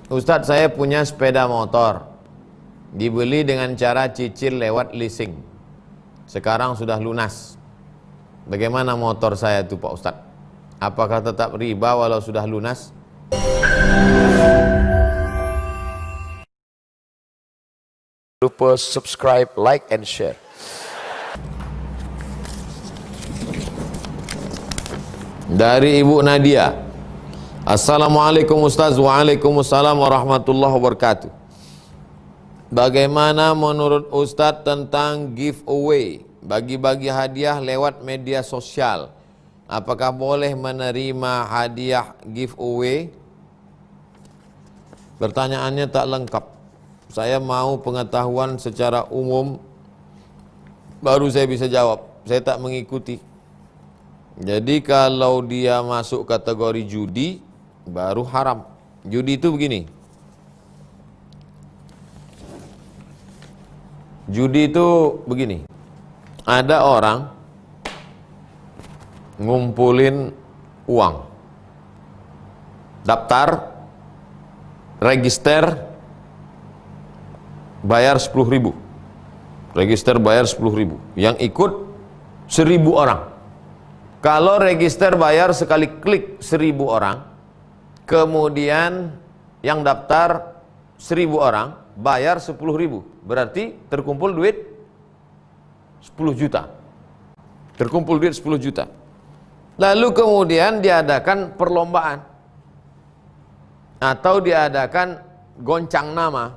Ustadz, saya punya sepeda motor, dibeli dengan cara cicil lewat leasing. Sekarang sudah lunas. Bagaimana motor saya itu Pak Ustadz? Apakah tetap riba walau sudah lunas? Lupa subscribe, like, and share. Dari Ibu Nadia. Assalamualaikum Ustaz. Waalaikumsalam warahmatullahi wabarakatuh. Bagaimana menurut Ustaz tentang giveaway, bagi-bagi hadiah lewat media sosial? Apakah boleh menerima hadiah giveaway? Pertanyaannya tak lengkap. Saya mau pengetahuan secara umum, baru saya bisa jawab. Saya tak mengikuti. Jadi kalau dia masuk kategori judi, baru haram. Judi itu begini. Judi itu begini. Ada orang ngumpulin uang, daftar, register, bayar 10.000. Register bayar 10.000. Yang ikut 1.000 orang. Kalau register bayar sekali klik 1.000 orang, kemudian yang daftar 1.000 orang bayar 10.000, berarti terkumpul duit 10 juta. Terkumpul duit 10 juta. Lalu kemudian diadakan perlombaan, atau diadakan goncang nama,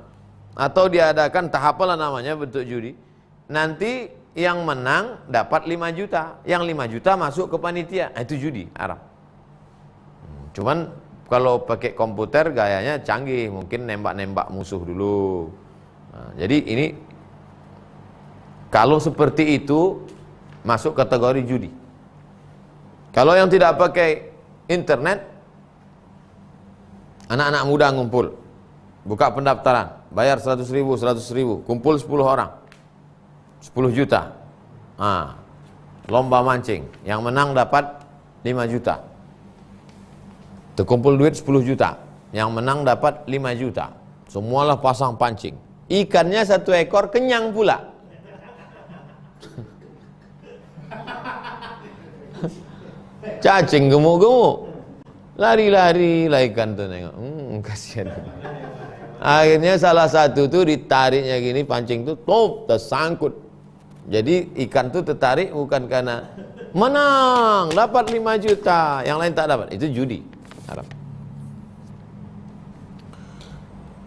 atau diadakan tahapalah namanya bentuk judi. Nanti yang menang dapat 5 juta, yang 5 juta masuk ke panitia. Itu judi, haram. Cuman kalau pakai komputer gayanya canggih, mungkin nembak-nembak musuh dulu. Nah, jadi ini kalau seperti itu masuk kategori judi. Kalau yang tidak pakai internet, anak-anak muda ngumpul, buka pendaftaran, bayar 100.000, 100.000, kumpul 10 orang, 10 juta. Nah, lomba mancing, yang menang dapat 5 juta. Terkumpul duit 10 juta, yang menang dapat 5 juta. Semualah pasang pancing. Ikannya 1 ekor, kenyang pula. Cacing gemuk-gemuk. Lari-lari lah ikan tuh nengok. Kasihan. Akhirnya salah satu tuh ditariknya gini, pancing tuh tersangkut. Jadi ikan tuh tertarik bukan karena menang dapat 5 juta, yang lain tak dapat. Itu judi. Haram.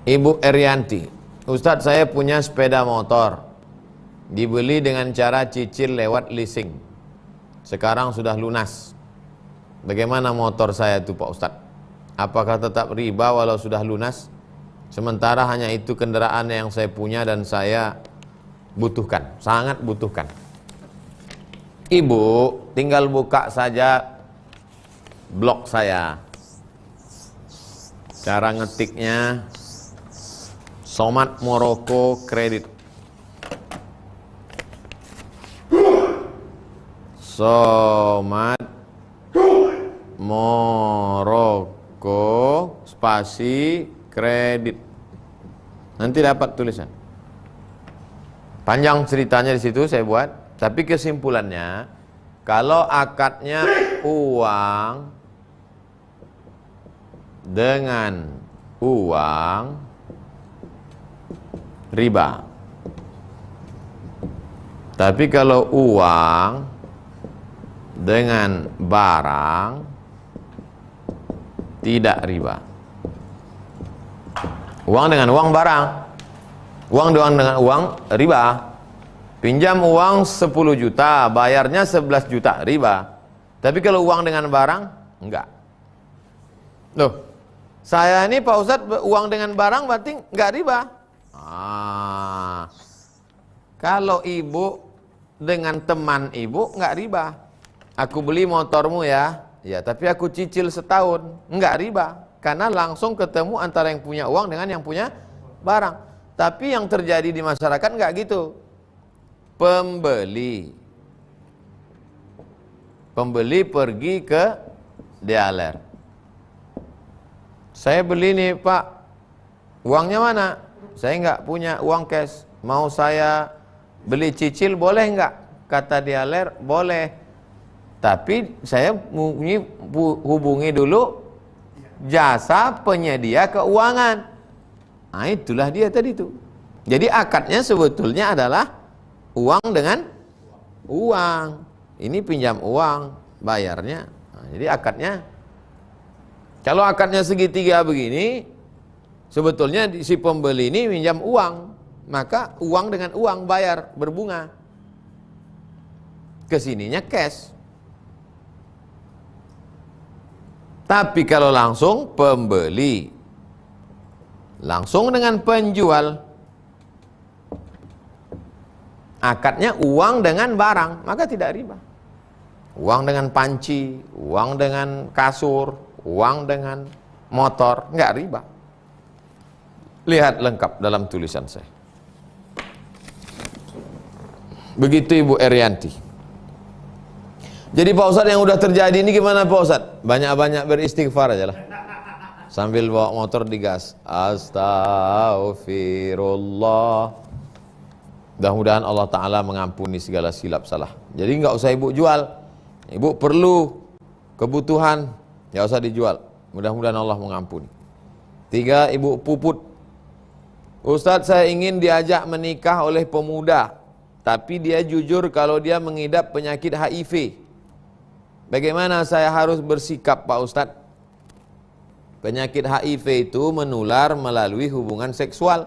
Ibu Erianti. Ustadz, saya punya sepeda motor, dibeli dengan cara cicil lewat leasing. Sekarang sudah lunas. Bagaimana motor saya itu Pak Ustadz? Apakah tetap riba walau sudah lunas? Sementara hanya itu kendaraan yang saya punya dan saya butuhkan, sangat butuhkan. Ibu tinggal buka saja blog saya. Cara ngetiknya Somad Moroko Kredit. Somad Moroko spasi kredit. Nanti dapat tulisan. Panjang ceritanya di situ saya buat, tapi kesimpulannya kalau akadnya uang dengan uang, riba. Tapi kalau uang dengan barang, tidak riba. Uang dengan uang, barang. Uang dengan uang, riba. Pinjam uang 10 juta, bayarnya 11 juta, riba. Tapi kalau uang dengan barang, enggak. Loh, saya ini Pak Ustadz uang dengan barang berarti enggak riba. Kalau ibu dengan teman ibu enggak riba. Aku beli motormu ya, tapi aku cicil setahun, enggak riba. Karena langsung ketemu antara yang punya uang dengan yang punya barang. Tapi yang terjadi di masyarakat enggak gitu. Pembeli pergi ke dealer. Saya beli nih Pak, Uangnya mana? Saya nggak punya uang cash. Mau saya beli cicil boleh nggak? Kata dia, Ler, boleh. Tapi saya hubungi dulu jasa penyedia keuangan. Nah, itulah dia tadi itu. Jadi akadnya sebetulnya adalah uang dengan uang. Ini pinjam uang, bayarnya. Nah, jadi akadnya, kalau akadnya segitiga begini, sebetulnya si pembeli ini minjam uang, maka uang dengan uang bayar berbunga. Kesininya cash. Tapi kalau langsung pembeli, langsung dengan penjual, akadnya uang dengan barang, maka tidak riba. Uang dengan panci, uang dengan kasur, uang dengan motor, enggak riba. Lihat lengkap dalam tulisan saya. Begitu Ibu Erianti. Jadi Pak Ustadz, yang udah terjadi ini gimana Pak Ustadz? Banyak-banyak beristighfar aja lah. Sambil bawa motor digas. Astaghfirullah. Mudah-mudahan Allah Ta'ala mengampuni segala silap salah. Jadi nggak usah ibu jual. Ibu perlu kebutuhan, nggak usah dijual. Mudah-mudahan Allah mengampuni. 3, Ibu Puput. Ustadz, saya ingin diajak menikah oleh pemuda, tapi dia jujur kalau dia mengidap penyakit HIV. Bagaimana saya harus bersikap Pak Ustadz? Penyakit HIV itu menular melalui hubungan seksual.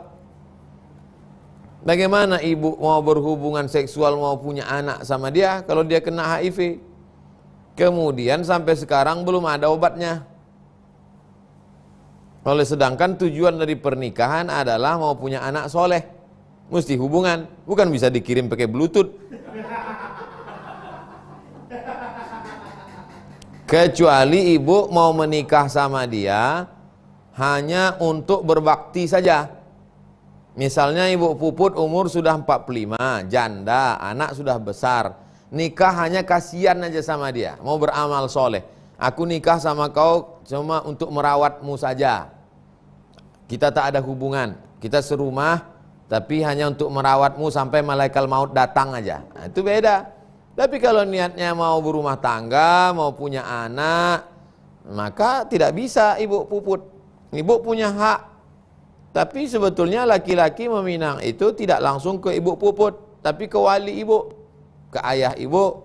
Bagaimana ibu mau berhubungan seksual, mau punya anak sama dia kalau dia kena HIV? Kemudian sampai sekarang belum ada obatnya. Oleh sedangkan tujuan dari pernikahan adalah mau punya anak soleh. Mesti hubungan, bukan bisa dikirim pakai bluetooth. Kecuali ibu mau menikah sama dia hanya untuk berbakti saja. Misalnya Ibu Puput umur sudah 45, janda, anak sudah besar. Nikah hanya kasihan aja sama dia, mau beramal soleh. Aku nikah sama kau cuma untuk merawatmu saja. Kita tak ada hubungan, kita serumah, tapi hanya untuk merawatmu sampai malaikat maut datang aja. Nah, itu beda. Tapi kalau niatnya mau berumah tangga, mau punya anak, maka tidak bisa Ibu Puput. Ibu punya hak. Tapi sebetulnya laki-laki meminang itu tidak langsung ke Ibu Puput, tapi ke wali ibu, ke ayah ibu,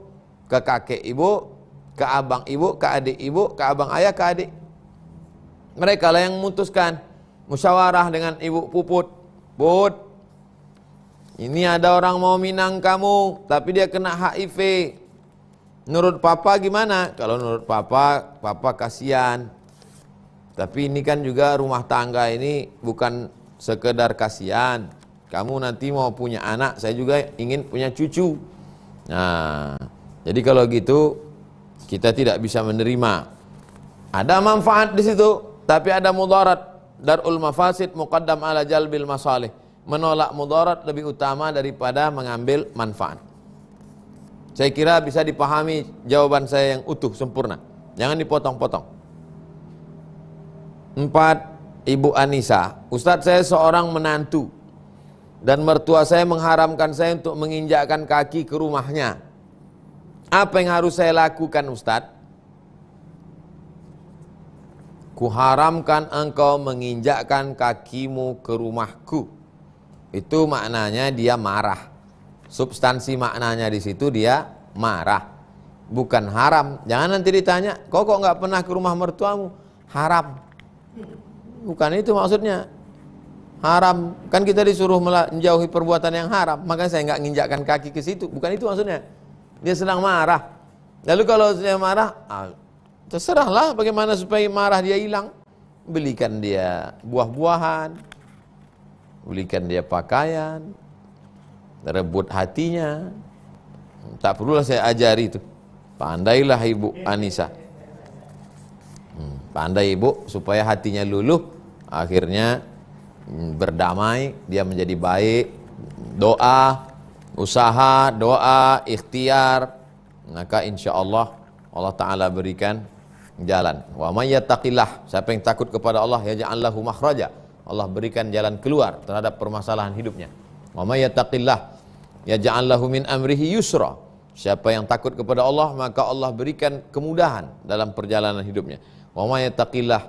ke kakek ibu, ke abang ibu, ke adik ibu, ke abang ayah, ke adik. Mereka lah yang memutuskan. Musyawarah dengan Ibu Puput. Put, ini ada orang mau minang kamu, tapi dia kena HIV. Menurut papa gimana? Kalau menurut papa, papa kasihan. Tapi ini kan juga rumah tangga ini bukan sekedar kasihan. Kamu nanti mau punya anak, saya juga ingin punya cucu. Nah, jadi kalau gitu kita tidak bisa menerima. Ada manfaat di situ, tapi ada mudarat. Darul mafasid muqaddam ala jalbil masalih. Menolak mudarat lebih utama daripada mengambil manfaat. Saya kira bisa dipahami jawaban saya yang utuh, sempurna. Jangan dipotong-potong. 4, Ibu Anissa. Ustadz, saya seorang menantu dan mertua saya mengharamkan saya untuk menginjakkan kaki ke rumahnya. Apa yang harus saya lakukan Ustadz? Kuharamkan engkau menginjakkan kakimu ke rumahku. Itu maknanya dia marah. Substansi maknanya di situ dia marah. Bukan haram. Jangan nanti ditanya, kok nggak pernah ke rumah mertuamu? Haram. Bukan itu maksudnya. Haram. Kan kita disuruh menjauhi perbuatan yang haram. Makanya saya nggak nginjakkan kaki ke situ. Bukan itu maksudnya. Dia sedang marah. Lalu kalau dia marah, terserahlah bagaimana supaya marah dia hilang. Belikan dia buah-buahan, belikan dia pakaian, rebut hatinya. Tak perlulah saya ajari itu. Pandailah Ibu Anissa. Pandai ibu supaya hatinya luluh, akhirnya berdamai, dia menjadi baik. Doa, usaha, doa, ikhtiar, maka insya Allah Allah Ta'ala berikan jalan. Wa may yattaqillah, siapa yang takut kepada Allah, yaj'al lahu makhraja, Allah berikan jalan keluar terhadap permasalahan hidupnya. Wa may yattaqillah yaj'al lahu min amrihi yusra. Siapa yang takut kepada Allah, maka Allah berikan kemudahan dalam perjalanan hidupnya. Wa may yattaqillah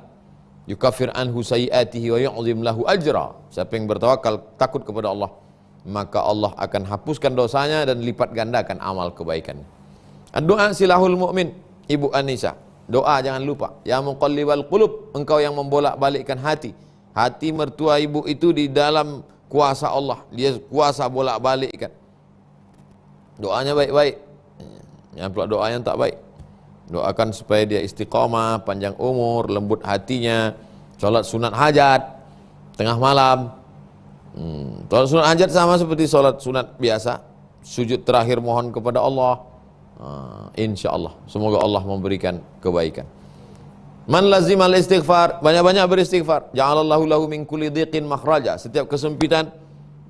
yukaffir anhu sayiatihi wa yu'zim lahu ajra. Siapa yang bertawakal, takut kepada Allah, maka Allah akan hapuskan dosanya dan lipat gandakan amal kebaikannya. Doa silahul mu'min, Ibu Anissa. Doa jangan lupa. Ya muqallibal qulub, engkau yang membolak-balikkan hati. Hati mertua ibu itu di dalam kuasa Allah. Dia kuasa bolak-balikkan. Doanya baik-baik. Yang pula doa yang tak baik. Doakan supaya dia istiqamah, panjang umur, lembut hatinya. Solat sunat hajat tengah malam. Solat sunat hajat sama seperti solat sunat biasa. Sujud terakhir mohon kepada Allah. Insya Allah, semoga Allah memberikan kebaikan. Man lazimal istighfar, banyak-banyak beristighfar. Ja'alallahu lahu min kulli dhiqin makhraja. Setiap kesempitan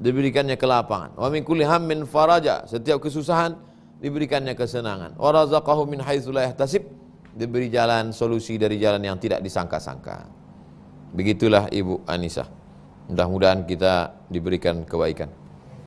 diberikannya kelapangan. Wa min kulli hammin faraja. Setiap kesusahan diberikannya kesenangan. Wa razaqahu min haitsu la yahtasib. Diberi jalan solusi dari jalan yang tidak disangka-sangka. Begitulah Ibu Anissa. Mudah-mudahan kita diberikan kebaikan.